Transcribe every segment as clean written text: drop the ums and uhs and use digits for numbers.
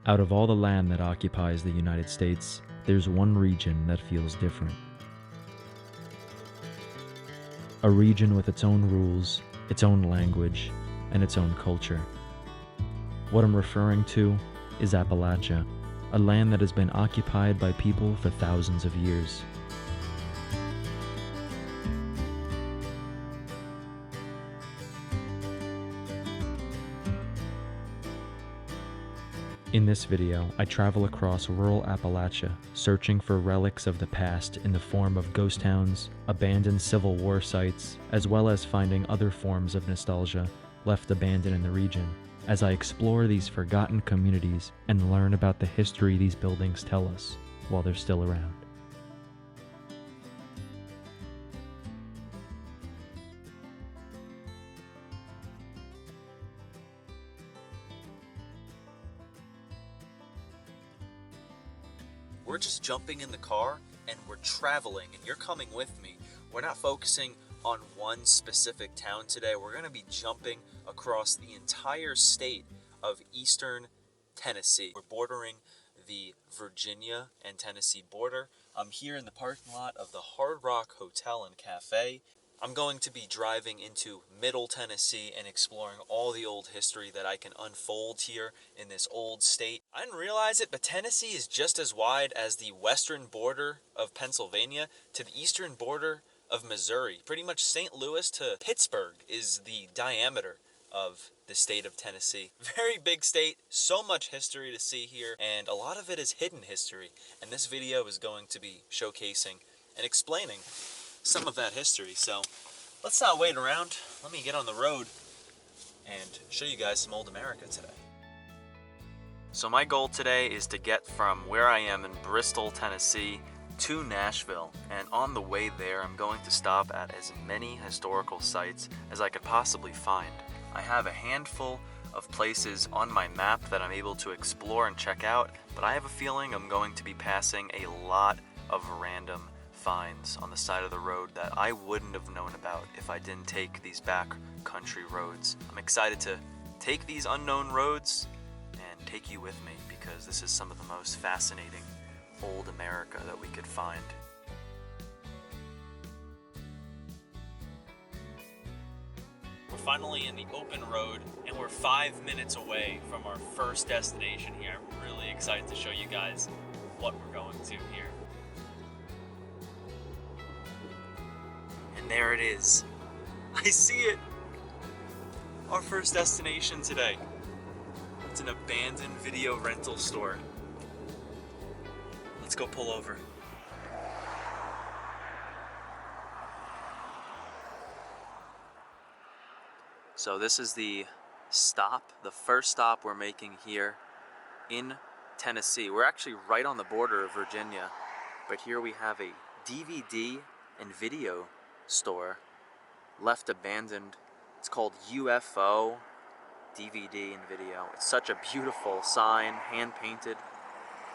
Out of all the land that occupies the United States, there's one region that feels different. A region with its own rules, its own language, and its own culture. What I'm referring to is Appalachia, a land that has been occupied by people for thousands of years. In this video, I travel across rural Appalachia, searching for relics of the past in the form of ghost towns, abandoned Civil War sites, as well as finding other forms of nostalgia left abandoned in the region, as I explore these forgotten communities and learn about the history these buildings tell us while they're still around. We're just jumping in the car and we're traveling, and you're coming with me. We're not focusing on one specific town today. We're going to be jumping across the entire state of eastern Tennessee. We're bordering the Virginia and Tennessee border. I'm here in the parking lot of the Hard Rock Hotel and Cafe. I'm going to be driving into Middle Tennessee and exploring all the old history that I can unfold here in this old state. I didn't realize it, but Tennessee is just as wide as the western border of Pennsylvania to the eastern border of Missouri. Pretty much St. Louis to Pittsburgh is the diameter of the state of Tennessee. Very big state, so much history to see here, and a lot of it is hidden history. And this video is going to be showcasing and explaining some of that history. So let's not wait around. Let me get on the road and show you guys some old America today. So my goal today is to get from where I am in Bristol, Tennessee to Nashville, and on the way there I'm going to stop at as many historical sites as I could possibly find. I have a handful of places on my map that I'm able to explore and check out, but I have a feeling I'm going to be passing a lot of random finds on the side of the road that I wouldn't have known about if I didn't take these backcountry roads. I'm excited to take these unknown roads and take you with me, because this is some of the most fascinating old America that we could find. We're finally in the open road, and we're 5 minutes away from our first destination here. I'm really excited to show you guys what we're going to here. And there it is. I see it. Our first destination today. It's an abandoned video rental store. Let's go pull over. So this is the first stop we're making here in Tennessee. We're actually right on the border of Virginia, but here we have a DVD and video store left abandoned. It's called UFO DVD and Video. It's such a beautiful sign, hand painted,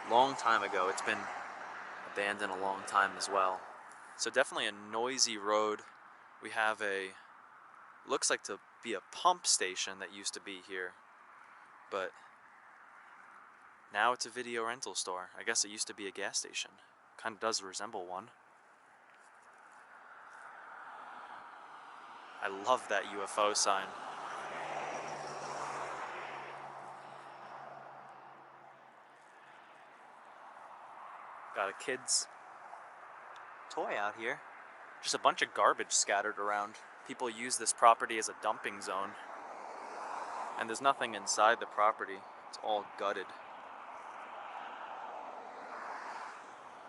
long time ago. It's been abandoned a long time as well. So definitely a noisy road. We have looks like to be a pump station that used to be here, but now it's a video rental store. I guess it used to be a gas station. Kind of does resemble one. I love that UFO sign. Got a kid's toy out here. Just a bunch of garbage scattered around. People use this property as a dumping zone. And there's nothing inside the property. It's all gutted.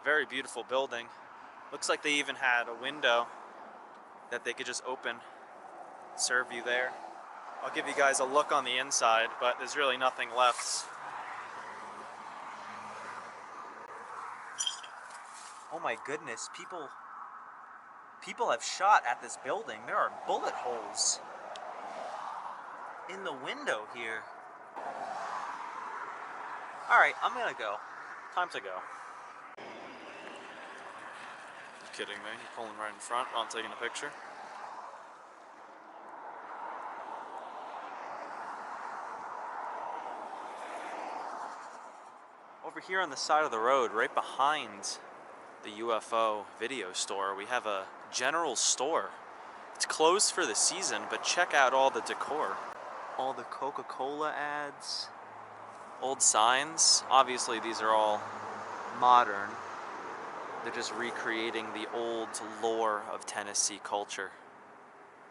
Very beautiful building. Looks like they even had a window that they could just open, serve you there. I'll give you guys a look on the inside, but there's really nothing left. Oh my goodness, people have shot at this building. There are bullet holes in the window here. Alright, I'm gonna go. Time to go. You kidding me? You're pulling right in front while I'm taking a picture? Over here on the side of the road, right behind the UFO video store, we have a general store. It's closed for the season, but check out all the decor. All the Coca-Cola ads, old signs. Obviously these are all modern. They're just recreating the old lore of Tennessee culture.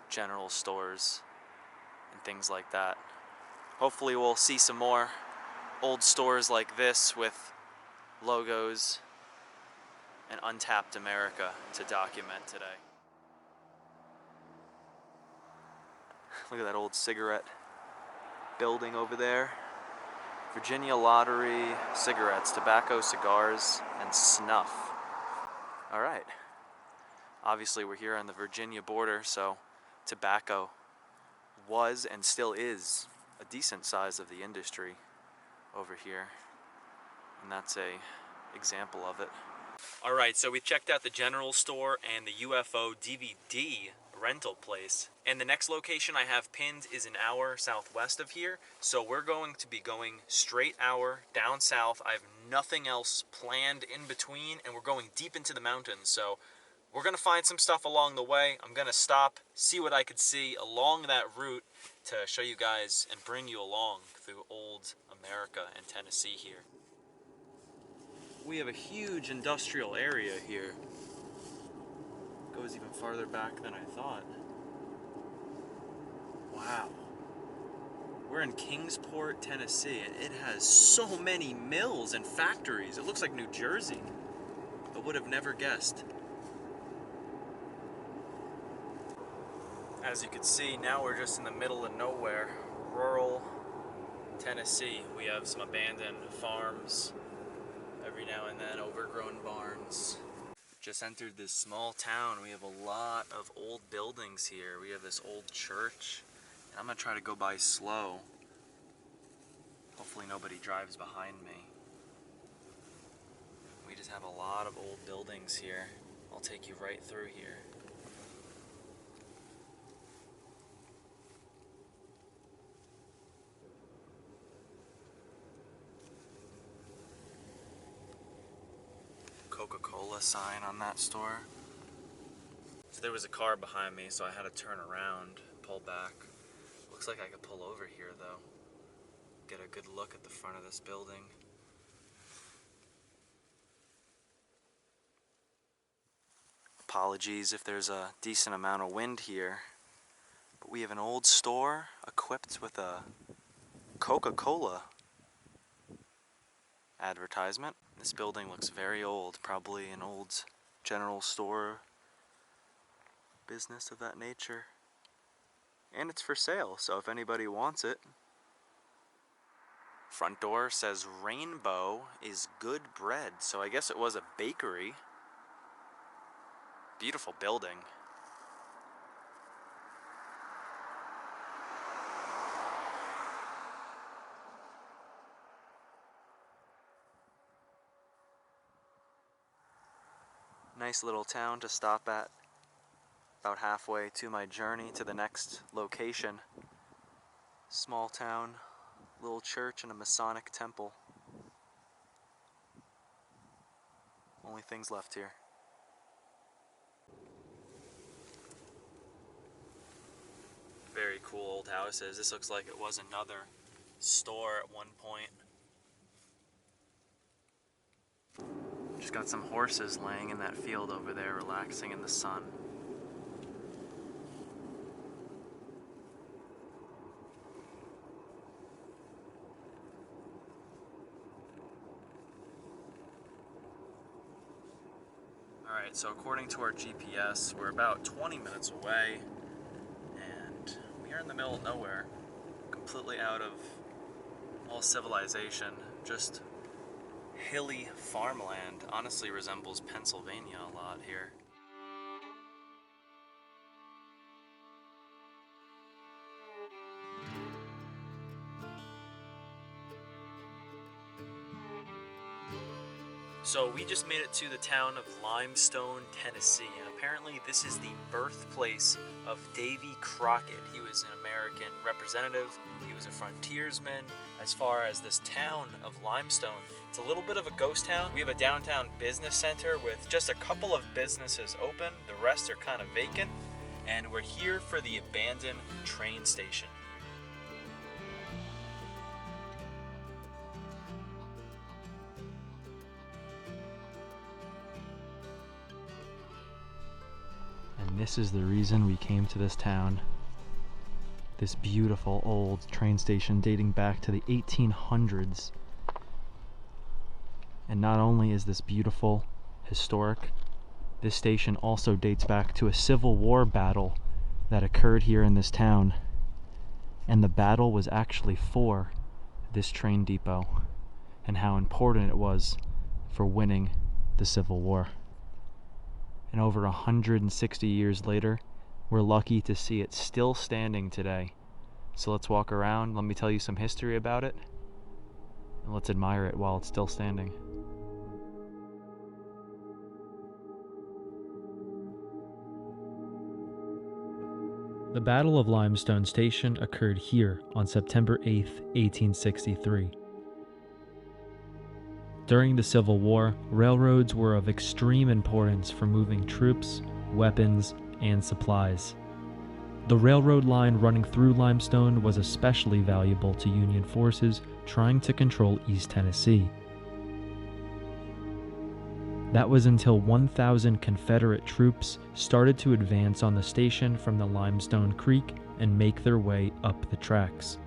General stores and things like that. Hopefully we'll see some more old stores like this with logos and untapped America to document today. Look at that old cigarette building over there. Virginia Lottery, cigarettes, tobacco, cigars, and snuff. All right. Obviously we're here on the Virginia border, so tobacco was and still is a decent size of the industry over here. And that's a example of it. All right, so we checked out the general store and the UFO DVD rental place. And the next location I have pinned is an hour southwest of here. So we're going to be going straight hour down south. I have nothing else planned in between, and we're going deep into the mountains. So we're gonna find some stuff along the way. I'm gonna stop, see what I could see along that route to show you guys and bring you along through old America and Tennessee here. We have a huge industrial area here. Goes even farther back than I thought. Wow. We're in Kingsport, Tennessee, and it has so many mills and factories. It looks like New Jersey. I would have never guessed. As you can see, now we're just in the middle of nowhere. Rural Tennessee. We have some abandoned farms. Every now and then, overgrown barns. Just entered this small town. We have a lot of old buildings here. We have this old church. And I'm gonna try to go by slow. Hopefully nobody drives behind me. We just have a lot of old buildings here. I'll take you right through here. Coca-Cola sign on that store. So there was a car behind me, so I had to turn around, pull back. Looks like I could pull over here though. Get a good look at the front of this building. Apologies if there's a decent amount of wind here, but we have an old store equipped with a Coca-Cola advertisement. This building looks very old, probably an old general store, business of that nature. And it's for sale, so if anybody wants it. Front door says Rainbow is good bread, so I guess it was a bakery. Beautiful building. Nice little town to stop at. About halfway to my journey to the next location. Small town, little church and a Masonic temple. Only things left here. Very cool old houses. This looks like it was another store at one point. Just got some horses laying in that field over there, relaxing in the sun. Alright, so according to our GPS, we're about 20 minutes away, and we are in the middle of nowhere, completely out of all civilization, just hilly farmland. Honestly resembles Pennsylvania a lot here. So we just made it to the town of Limestone, Tennessee, and apparently this is the birthplace of Davy Crockett. He was an American representative, he was a frontiersman. As far as this town of Limestone, it's a little bit of a ghost town. We have a downtown business center with just a couple of businesses open, the rest are kind of vacant, and we're here for the abandoned train station. And this is the reason we came to this town. This beautiful old train station dating back to the 1800s. And not only is this beautiful, historic, this station also dates back to a Civil War battle that occurred here in this town. And the battle was actually for this train depot and how important it was for winning the Civil War. And over 160 years later, we're lucky to see it still standing today. So let's walk around, let me tell you some history about it, and let's admire it while it's still standing. The Battle of Limestone Station occurred here on September 8, 1863. During the Civil War, railroads were of extreme importance for moving troops, weapons, and supplies. The railroad line running through Limestone was especially valuable to Union forces trying to control East Tennessee. That was until 1,000 Confederate troops started to advance on the station from the Limestone Creek and make their way up the tracks.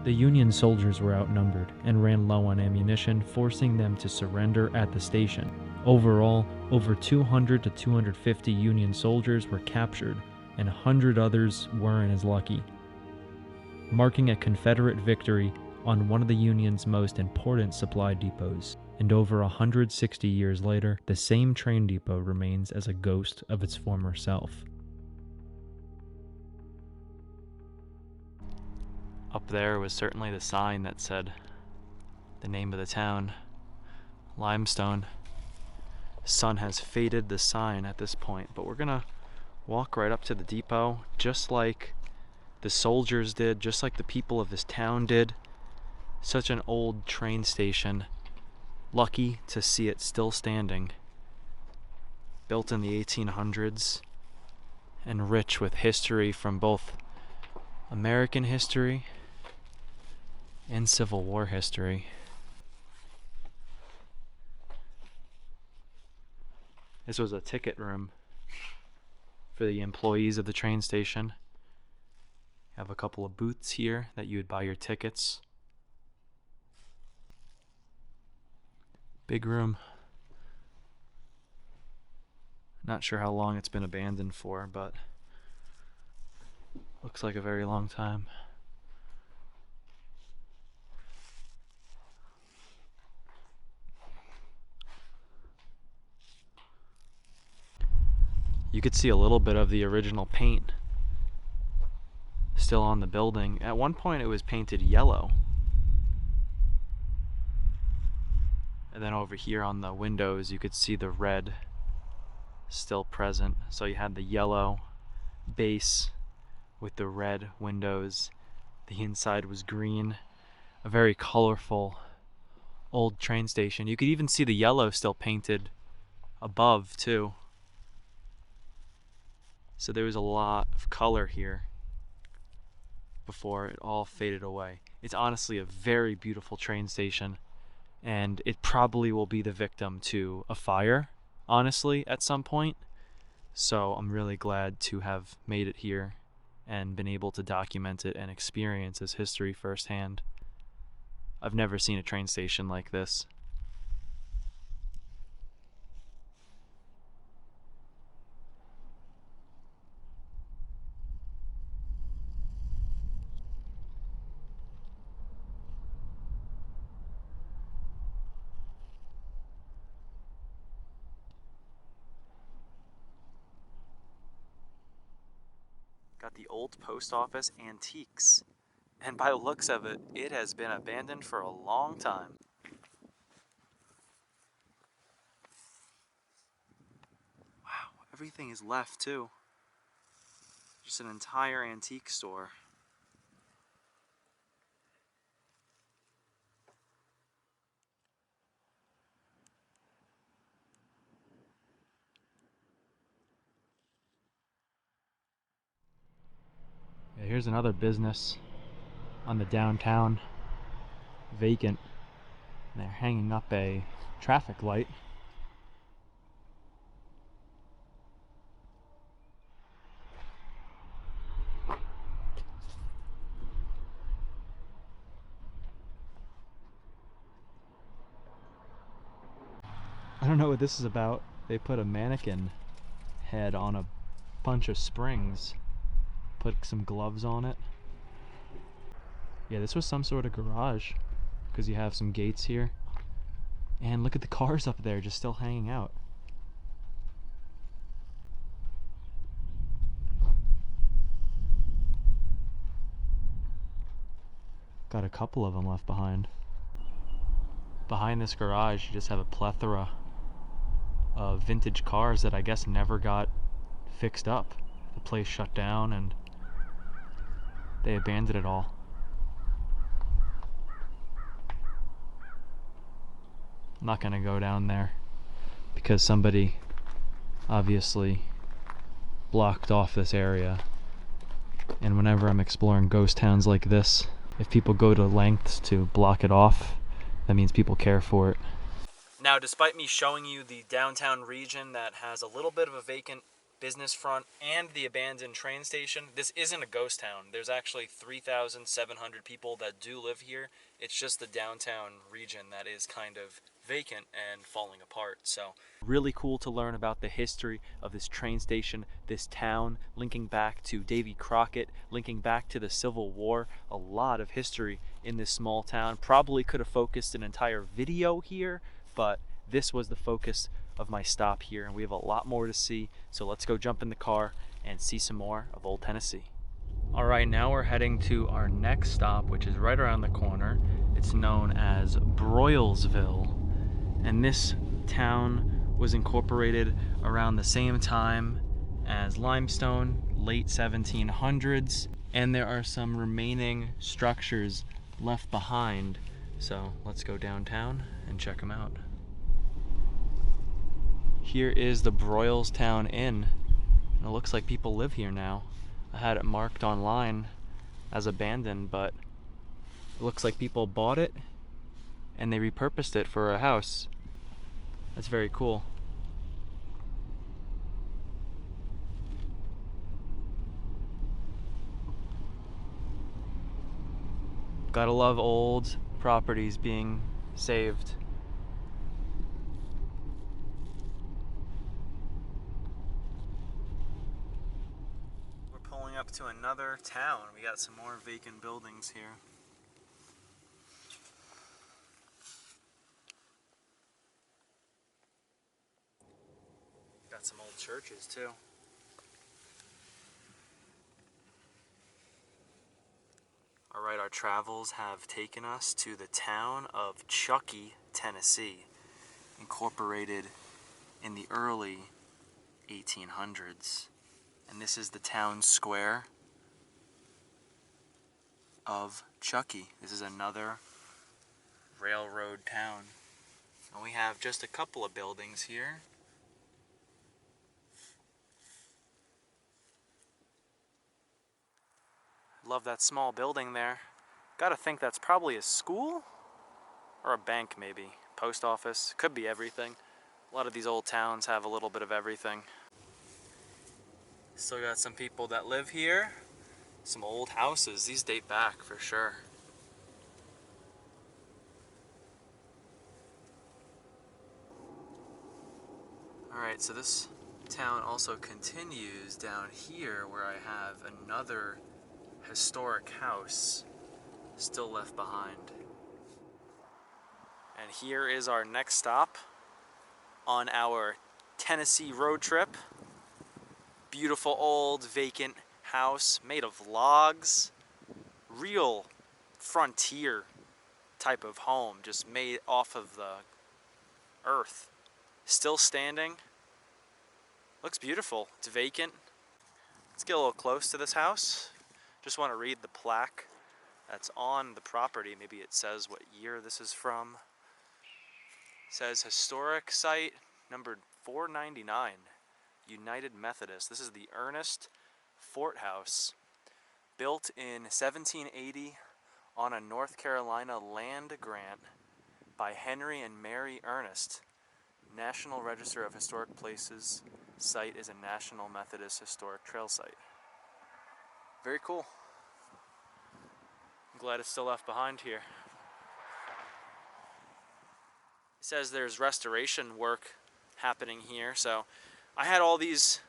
The Union soldiers were outnumbered and ran low on ammunition, forcing them to surrender at the station. Overall, over 200 to 250 Union soldiers were captured, and 100 others weren't as lucky, marking a Confederate victory on one of the Union's most important supply depots. And over 160 years later, the same train depot remains as a ghost of its former self. Up there was certainly the sign that said the name of the town, Limestone. Sun has faded the sign at this point, but we're gonna walk right up to the depot just like the soldiers did, just like the people of this town did. Such an old train station. Lucky to see it still standing. Built in the 1800s and rich with history from both American history and Civil War history. This was a ticket room for the employees of the train station. You have a couple of booths here that you would buy your tickets. Big room. Not sure how long it's been abandoned for, but looks like a very long time. You could see a little bit of the original paint still on the building. At one point it was painted yellow. And then over here on the windows you could see the red still present. So you had the yellow base with the red windows. The inside was green. A very colorful old train station. You could even see the yellow still painted above too. So there was a lot of color here before it all faded away. It's honestly a very beautiful train station, and it probably will be the victim to a fire, honestly, at some point. So I'm really glad to have made it here and been able to document it and experience its history firsthand. I've never seen a train station like this. Got the old post office antiques. And by the looks of it, it has been abandoned for a long time. Everything is left too. Just an entire antique store. Yeah, here's another business on the downtown, vacant. And they're hanging up a traffic light. I don't know what this is about. They put a mannequin head on a bunch of springs, put some gloves on it. Yeah, this was some sort of garage, because you have some gates here. And look at the cars up there just still hanging out. Got a couple of them left behind. Behind this garage, you just have a plethora of vintage cars that I guess never got fixed up. The place shut down and they abandoned it all. I'm not gonna go down there because somebody obviously blocked off this area. And whenever I'm exploring ghost towns like this, if people go to lengths to block it off, that means people care for it. Now, despite me showing you the downtown region that has a little bit of a vacant business front and the abandoned train station, this isn't a ghost town. There's actually 3,700 people that do live here. It's just the downtown region that is kind of vacant and falling apart. So really cool to learn about the history of this train station, this town, linking back to Davy Crockett, linking back to the Civil War. A lot of history in this small town. Probably could have focused an entire video here, but this was the focus of my stop here, and we have a lot more to see. So let's go jump in the car and see some more of Old Tennessee. All right, now we're heading to our next stop, which is right around the corner. It's known as Broylesville, and this town was incorporated around the same time as Limestone, late 1700s, and there are some remaining structures left behind. So let's go downtown and check them out. Here is the Broylestown Inn. And it looks like people live here now. I had it marked online as abandoned, but it looks like people bought it and they repurposed it for a house. That's very cool. Gotta love old properties being saved. We're pulling up to another town. We got some more vacant buildings here. Got some old churches too. Alright, our travels have taken us to the town of Chuckey, Tennessee, incorporated in the early 1800s. And this is the town square of Chuckey. This is another railroad town. And we have just a couple of buildings here. Love that small building there. Gotta think that's probably a school or a bank, maybe. Post office, could be everything. A lot of these old towns have a little bit of everything. Still got some people that live here. Some old houses, these date back for sure. Alright, so this town also continues down here where I have another historic house still left behind. And here is our next stop on our Tennessee road trip. Beautiful old vacant house made of logs. Real frontier type of home, just made off of the earth. Still standing. Looks beautiful. It's vacant. Let's get a little close to this house. Just want to read the plaque that's on the property. Maybe it says what year this is from. It says historic site numbered 499, United Methodist. This is the Ernest Fort House, built in 1780 on a North Carolina land grant by Henry and Mary Ernest. National Register of Historic Places site is a National Methodist Historic Trail site. Very cool. I'm glad it's still left behind here. It says there's restoration work happening here, so I had all these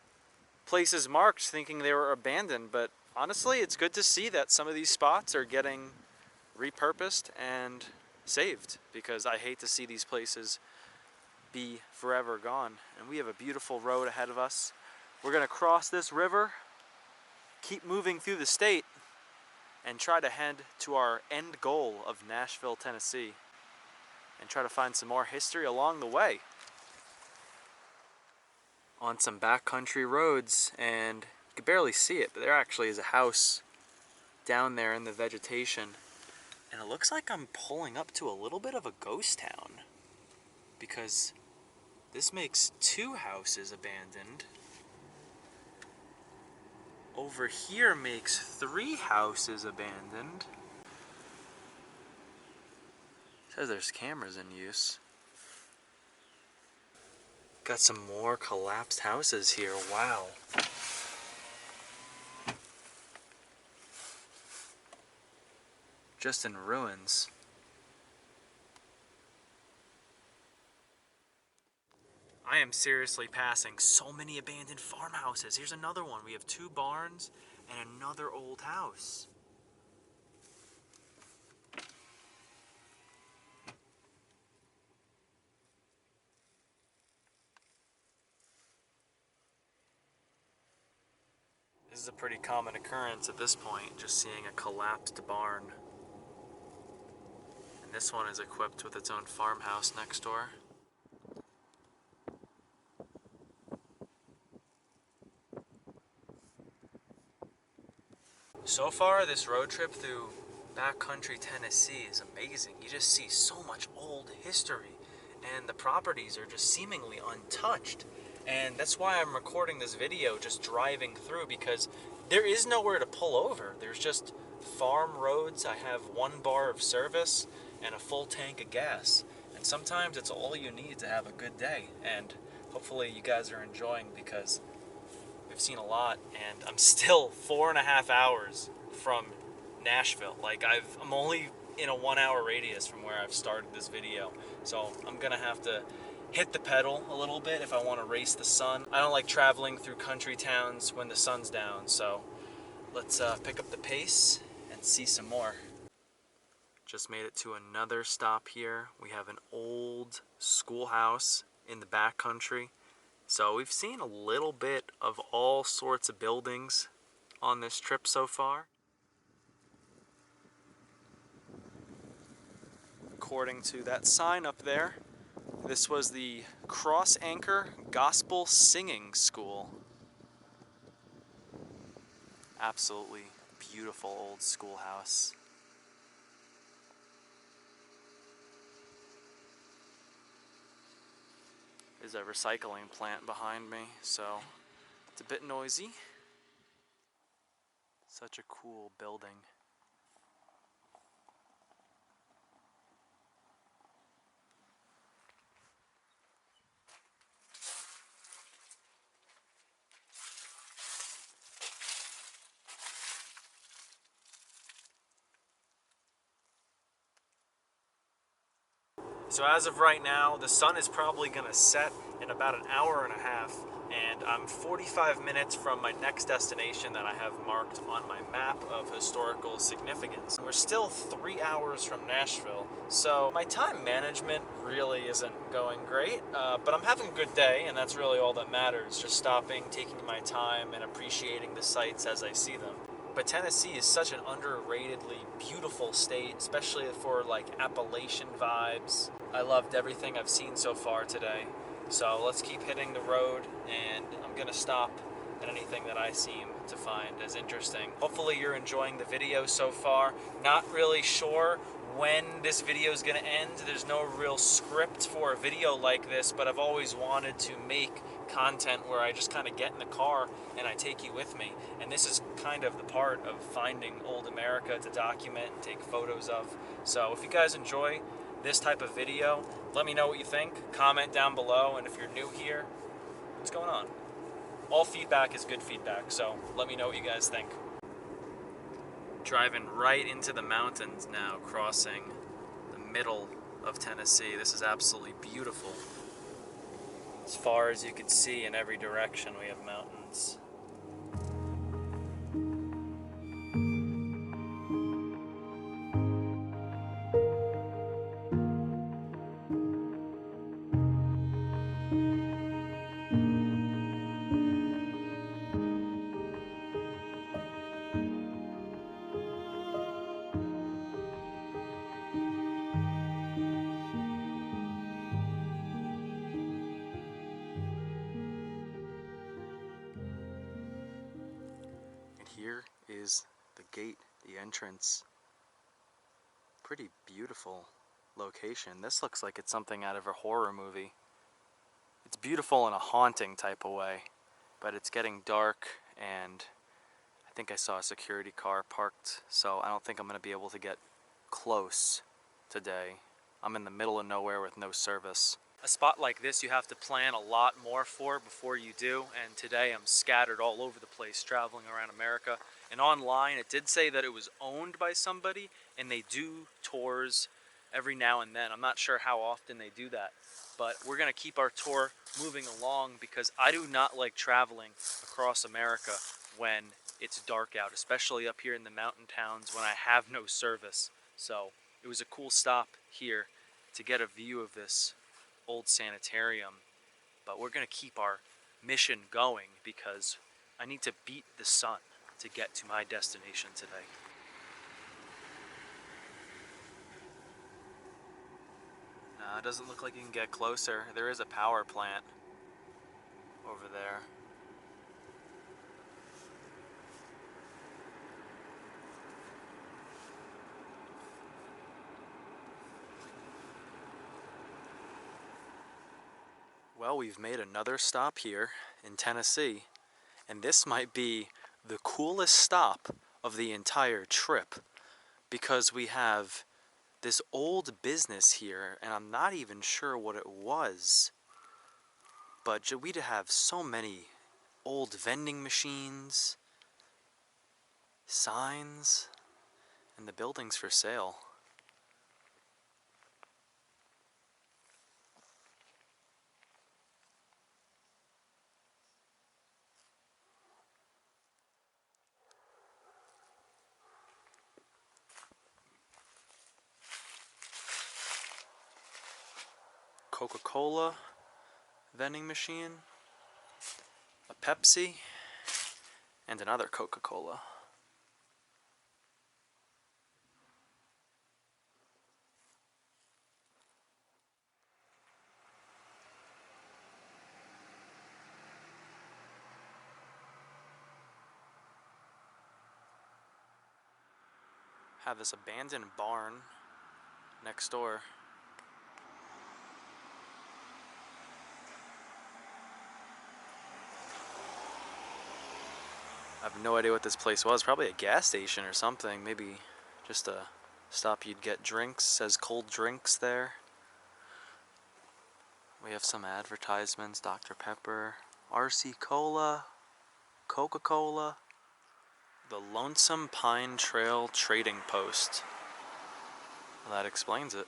places marked thinking they were abandoned, but honestly it's good to see that some of these spots are getting repurposed and saved, because I hate to see these places be forever gone. And we have a beautiful road ahead of us. We're going to cross this river, keep moving through the state, and try to head to our end goal of Nashville, Tennessee, and try to find some more history along the way. On some backcountry roads, and you can barely see it, but there actually is a house down there in the vegetation. And it looks like I'm pulling up to a little bit of a ghost town, because this makes 2 houses abandoned. Over here makes 3 houses abandoned. It says there's cameras in use. Got some more collapsed houses here. Wow. Just in ruins. I am seriously passing so many abandoned farmhouses. Here's another one. We have 2 barns and another old house. This is a pretty common occurrence at this point, just seeing a collapsed barn. And this one is equipped with its own farmhouse next door. So far, this road trip through Backcountry, Tennessee is amazing. You just see so much old history, and the properties are just seemingly untouched. And that's why I'm recording this video just driving through, because there is nowhere to pull over. There's just farm roads. I have 1 bar of service and a full tank of gas. And sometimes it's all you need to have a good day. And hopefully you guys are enjoying, because we've seen a lot, and I'm still 4.5 hours from Nashville. Like, I'm only in a 1-hour radius from where I've started this video. So I'm gonna have to hit the pedal a little bit if I want to race the sun. I don't like traveling through country towns when the sun's down, so let's pick up the pace and see some more. Just made it to another stop here. We have an old schoolhouse in the backcountry. So we've seen a little bit of all sorts of buildings on this trip so far. According to that sign up there, this was the Cross Anchor Gospel Singing School. Absolutely beautiful old schoolhouse. There's a recycling plant behind me, so it's a bit noisy. Such a cool building. So as of right now, the sun is probably going to set in about an hour and a half, and I'm 45 minutes from my next destination that I have marked on my map of historical significance. We're still 3 hours from Nashville, so my time management really isn't going great, but I'm having a good day, and that's really all that matters, just stopping, taking my time, and appreciating the sights as I see them. But Tennessee is such an underratedly beautiful state, especially for like Appalachian vibes. I loved everything I've seen so far today. So let's keep hitting the road, and I'm gonna stop at anything that I seem to find as interesting. Hopefully you're enjoying the video so far. Not really sure when this video is gonna end. There's no real script for a video like this, but I've always wanted to make content where I just kind of get in the car and I take you with me. And this is kind of the part of finding old America to document and take photos of. So if you guys enjoy this type of video, let me know what you think. Comment down below, and if you're new here, what's going on? All feedback is good feedback, so let me know what you guys think. Driving right into the mountains now, crossing the middle of Tennessee. This is absolutely beautiful. As far as you can see in every direction, we have mountains. And here is the gate, the entrance. Pretty beautiful location. This looks like it's something out of a horror movie. It's beautiful in a haunting type of way, but it's getting dark, and I think I saw a security car parked, so I don't think I'm going to be able to get close today. I'm in the middle of nowhere with no service. A spot like this you have to plan a lot more for before you do, and today I'm scattered all over the place traveling around America. And online it did say that it was owned by somebody, and they do tours every now and then. I'm not sure how often they do that, but we're going to keep our tour moving along because I do not like traveling across America when it's dark out, especially up here in the mountain towns when I have no service. So it was a cool stop here to get a view of this old sanitarium, but we're going to keep our mission going because I need to beat the sun to get to my destination today. It doesn't look like you can get closer. There is a power plant over there. Well, we've made another stop here in Tennessee, and this might be the coolest stop of the entire trip because we have this old business here, and I'm not even sure what it was, but we'd have so many old vending machines, signs, and the building's for sale. Coca-Cola vending machine, a Pepsi, and another Coca-Cola. Have this abandoned barn next door. I have no idea what this place was. Probably a gas station or something. Maybe just a stop you'd get drinks. Says cold drinks there. We have some advertisements. Dr. Pepper, RC Cola, Coca-Cola. The Lonesome Pine Trail Trading Post. Well, that explains it.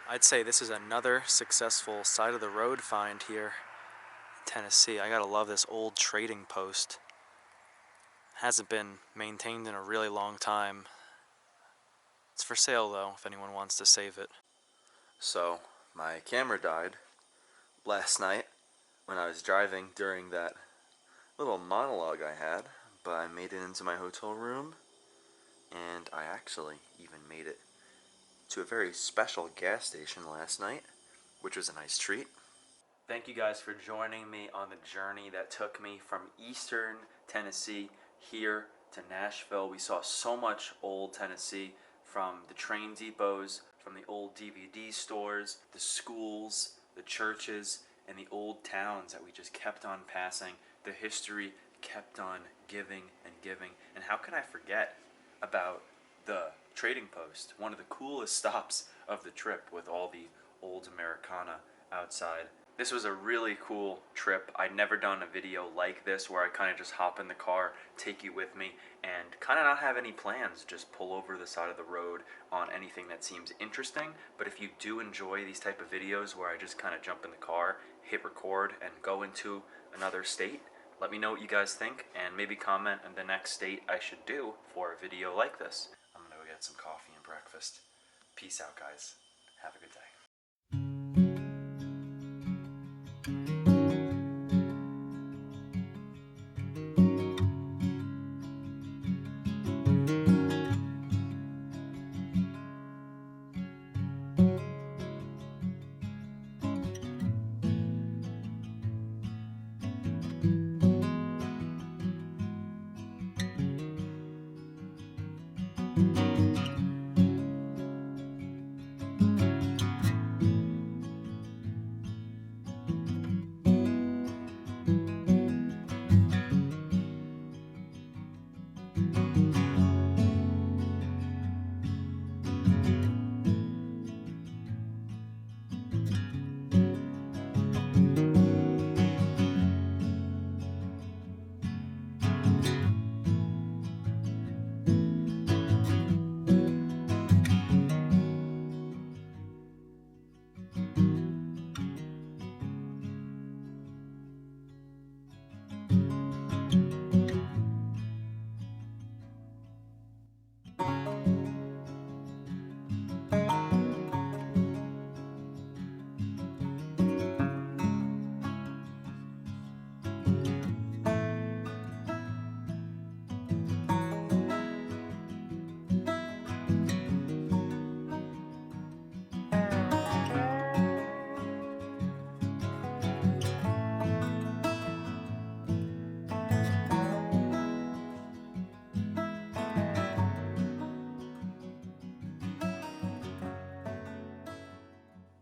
I'd say this is another successful side of the road find here in Tennessee. I gotta love this old trading post. Hasn't been maintained in a really long time. It's for sale though, if anyone wants to save it. So, my camera died last night when I was driving during that little monologue I had, but I made it into my hotel room and I actually even made it to a very special gas station last night, which was a nice treat. Thank you guys for joining me on the journey that took me from eastern Tennessee here to Nashville. We saw so much old Tennessee, from the train depots, from the old DVD stores, the schools, the churches, and the old towns that we just kept on passing. The history kept on giving and giving. And how can I forget about the trading post, one of the coolest stops of the trip, with all the old Americana outside. This was a really cool trip. I'd never done a video like this where I kind of just hop in the car, take you with me, and kind of not have any plans, just pull over the side of the road on anything that seems interesting. But if you do enjoy these type of videos where I just kind of jump in the car, hit record, and go into another state, let me know what you guys think, and maybe comment on the next state I should do for a video like this. I'm gonna go get some coffee and breakfast. Peace out, guys. Have a good day.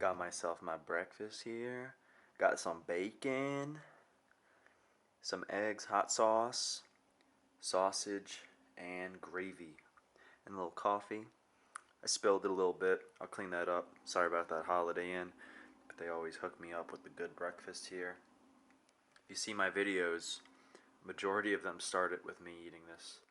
Got myself my breakfast here. Got some bacon, some eggs, hot sauce, sausage, and gravy, and a little coffee. I spilled it a little bit. I'll clean that up. Sorry about that Holiday Inn, but they always hook me up with the good breakfast here. If you see my videos, majority of them started with me eating this.